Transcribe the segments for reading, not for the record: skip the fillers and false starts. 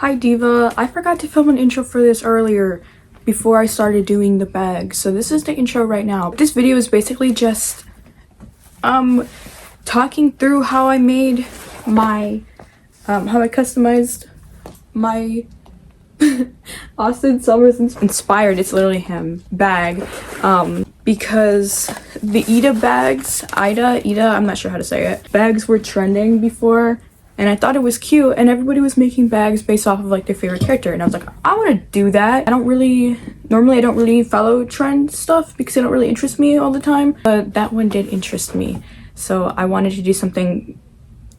Hi Diva, I forgot to film an intro for this earlier before I started doing the bag, so this is the intro right now. This video is basically just talking through how I made my how I customized my Austin Sommers inspired, it's literally him, bag, because the Ida, I'm not sure how to say it, bags were trending before, and I thought it was cute, and everybody was making bags based off of like their favorite character, and I was like, I want to do that. Normally I don't really follow trend stuff because it don't really interest me all the time, but that one did interest me, so I wanted to do something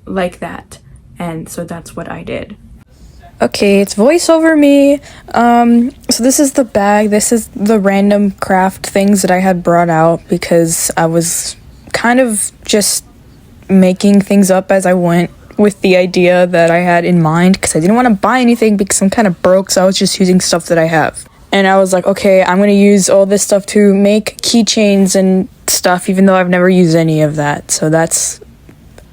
like that, and so that's what I did. Okay, it's voice over me. So this is the bag. This is the random craft things that I had brought out because I was kind of just making things up as I went with the idea that I had in mind because I didn't want to buy anything because I'm kind of broke, so I was just using stuff that I have. And I was like, okay, I'm going to use all this stuff to make keychains and stuff, even though I've never used any of that. So that's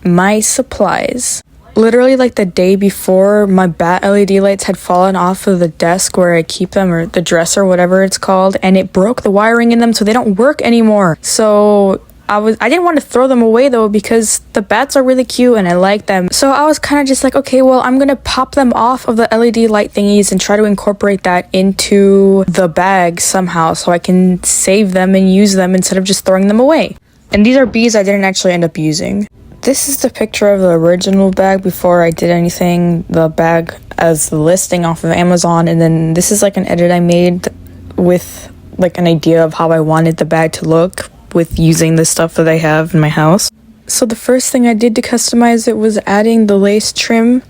my supplies. Literally like the day before, my bat LED lights had fallen off of the desk where I keep them, or the dresser, whatever it's called, and it broke the wiring in them, so they don't work anymore. So I didn't want to throw them away though because the bats are really cute and I like them. So I was kind of just like, okay, well, I'm gonna pop them off of the LED light thingies and try to incorporate that into the bag somehow so I can save them and use them instead of just throwing them away. And these are bees I didn't actually end up using. This is the picture of the original bag before I did anything, the bag as the listing off of Amazon, and then this is like an edit I made with like an idea of how I wanted the bag to look with using the stuff that I have in my house. So the first thing I did to customize it was adding the lace trim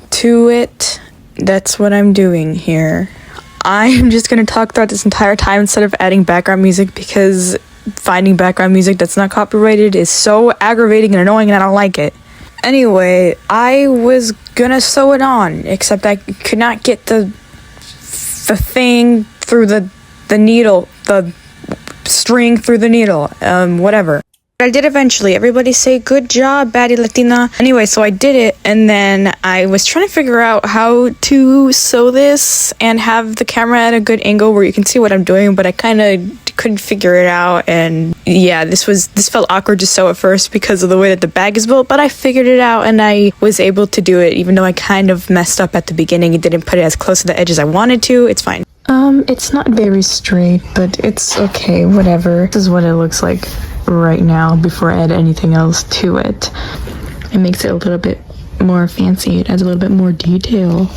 to it. That's what I'm doing here. I'm just going to talk throughout this entire time instead of adding background music because finding background music that's not copyrighted is so aggravating and annoying and I don't like it. Anyway, I was gonna sew it on, except I could not get the thing through the needle, the string through the needle, whatever. I did eventually. Everybody say, good job, baddie Latina. Anyway, so I did it, and then I was trying to figure out how to sew this and have the camera at a good angle where you can see what I'm doing, but I kind of couldn't figure it out, and yeah, this felt awkward to sew at first because of the way that the bag is built, but I figured it out and I was able to do it, even though I kind of messed up at the beginning and didn't put it as close to the edge as I wanted to. It's fine. It's not very straight, but it's okay, whatever. This is what it looks like right now before I add anything else to it. It makes it a little bit more fancy. It adds a little bit more detail.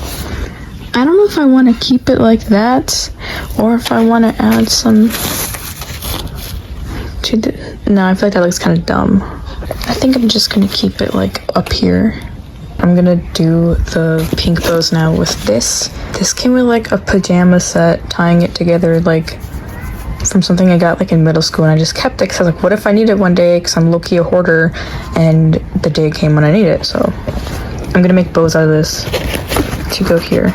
I don't know if I want to keep it like that or if I want to add some to the... No, I feel like that looks kind of dumb. I think I'm just going to keep it like up here. I'm gonna do the pink bows now with this. This came with like a pajama set, tying it together like from something I got like in middle school, and I just kept it because I was like, what if I need it one day, because I'm low-key a hoarder, and the day came when I need it. So I'm gonna make bows out of this to go here.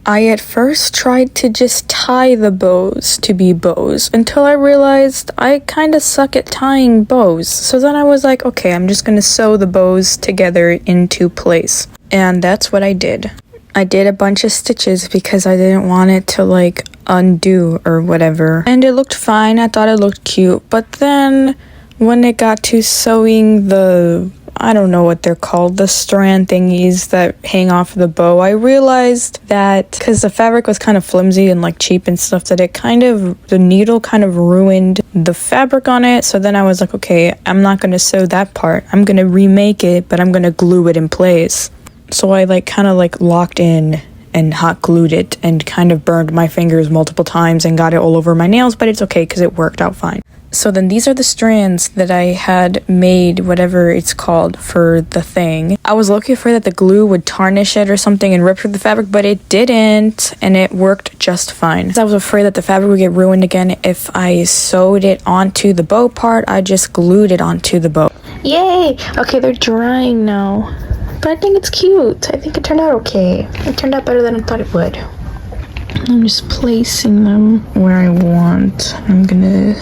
I at first tried to just tie the bows to be bows until I realized I kind of suck at tying bows. So then I was like, okay, I'm just gonna sew the bows together into place. And that's what I did. I did a bunch of stitches because I didn't want it to like undo or whatever. And it looked fine. I thought it looked cute. But then when it got to sewing the... I don't know what they're called, the strand thingies that hang off the bow, I realized that because the fabric was kind of flimsy and like cheap and stuff, that the needle kind of ruined the fabric on it. So then I was like, okay, I'm not going to sew that part. I'm going to remake it, but I'm going to glue it in place. So I like kind of like locked in and hot glued it and kind of burned my fingers multiple times and got it all over my nails, but it's okay because it worked out fine. So then these are the strands that I had made, whatever it's called, for the thing. I was lucky afraid that the glue would tarnish it or something and rip through the fabric, but it didn't, and it worked just fine. I was afraid that the fabric would get ruined again if I sewed it onto the bow part. I just glued it onto the bow. Yay! Okay, they're drying now. But I think it's cute. I think it turned out okay. It turned out better than I thought it would. I'm just placing them where I want. I'm gonna...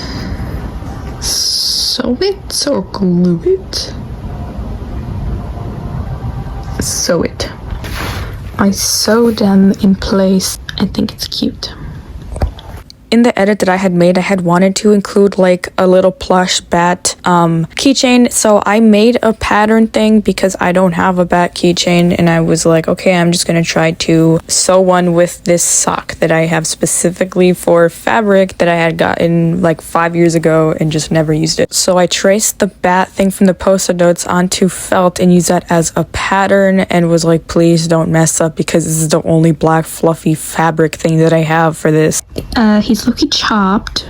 sew it or glue it? Sew it. I sewed them in place. I think it's cute. In the edit that I had made, I had wanted to include like a little plush bat keychain. So I made a pattern thing because I don't have a bat keychain, and I was like, okay, I'm just gonna try to sew one with this sock that I have specifically for fabric that I had gotten like 5 years ago and just never used it. So I traced the bat thing from the post-it notes onto felt and used that as a pattern, and was like, please don't mess up because this is the only black fluffy fabric thing that I have for this. He's looking chopped,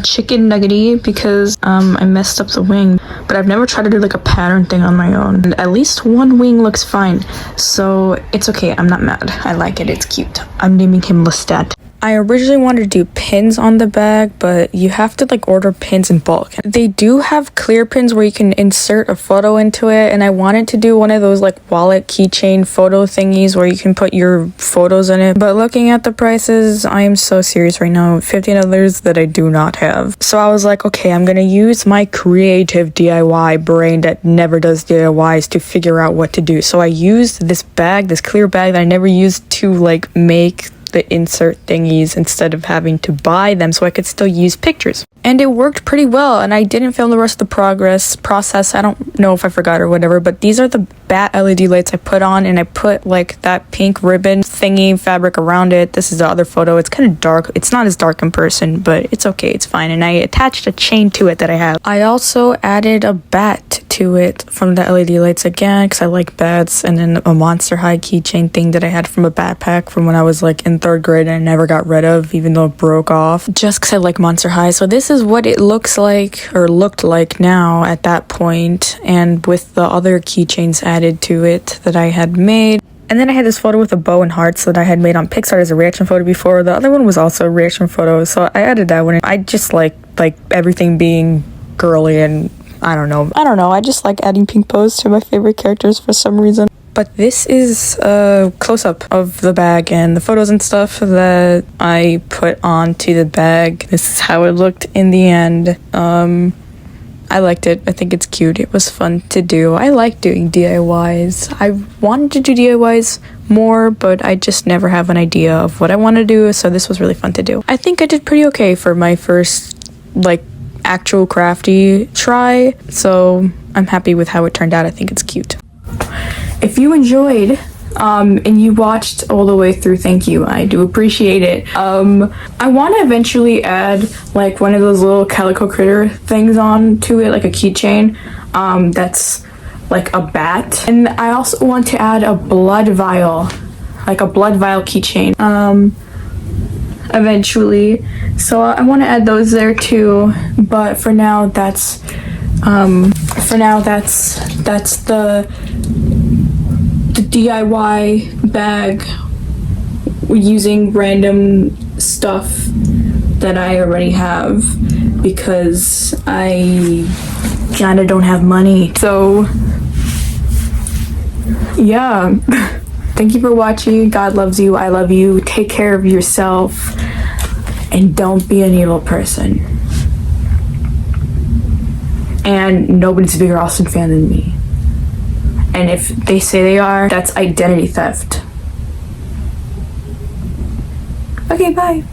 chicken nuggety, because I messed up the wing, but I've never tried to do like a pattern thing on my own. And at least one wing looks fine, so it's okay. I'm not mad. I like it. It's cute. I'm naming him Lestat. I originally wanted to do pins on the bag, but you have to like order pins in bulk. They do have clear pins where you can insert a photo into it, and I wanted to do one of those like wallet keychain photo thingies where you can put your photos in it. But looking at the prices, I am so serious right now. $15 that I do not have. So I was like, okay, I'm gonna use my creative DIY brain that never does DIYs to figure out what to do. So I used this bag, this clear bag that I never used, to like make the insert thingies instead of having to buy them, so I could still use pictures. And it worked pretty well, and I didn't film the rest of the process. I don't know if I forgot or whatever, but these are the bat LED lights I put on, and I put like that pink ribbon thingy fabric around it. This is the other photo. It's kind of dark. It's not as dark in person, but it's okay. It's fine. And I attached a chain to it that I have. I also added a bat to it from the LED lights again, because I like bats, and then a Monster High keychain thing that I had from a backpack from when I was like in 3rd grade and I never got rid of, even though it broke off, just because I like Monster High. So this is what it looks like, or looked like now at that point, and with the other keychains added to it that I had made. And then I had this photo with a bow and hearts that I had made on Pixar as a reaction photo before. The other one was also a reaction photo, so I added that one. I just like everything being girly, and I don't know, I just like adding pink bows to my favorite characters for some reason. But this is a close-up of the bag and the photos and stuff that I put onto the bag. This is how it looked in the end. I liked it. I think it's cute. It was fun to do. I like doing DIYs. I wanted to do DIYs more, but I just never have an idea of what I want to do, so this was really fun to do. I think I did pretty okay for my first, like, actual crafty try, so I'm happy with how it turned out. I think it's cute. If you enjoyed and you watched all the way through, thank you. I do appreciate it. I want to eventually add like one of those little calico critter things on to it, like a keychain that's like a bat. And I also want to add a blood vial, like a blood vial keychain eventually. So I want to add those there too, but for now that's the DIY bag using random stuff that I already have because I kinda don't have money. So yeah. Thank you for watching. God loves you. I love you. Take care of yourself and don't be an evil person. And nobody's a bigger Austin fan than me. And if they say they are, that's identity theft. Okay, bye.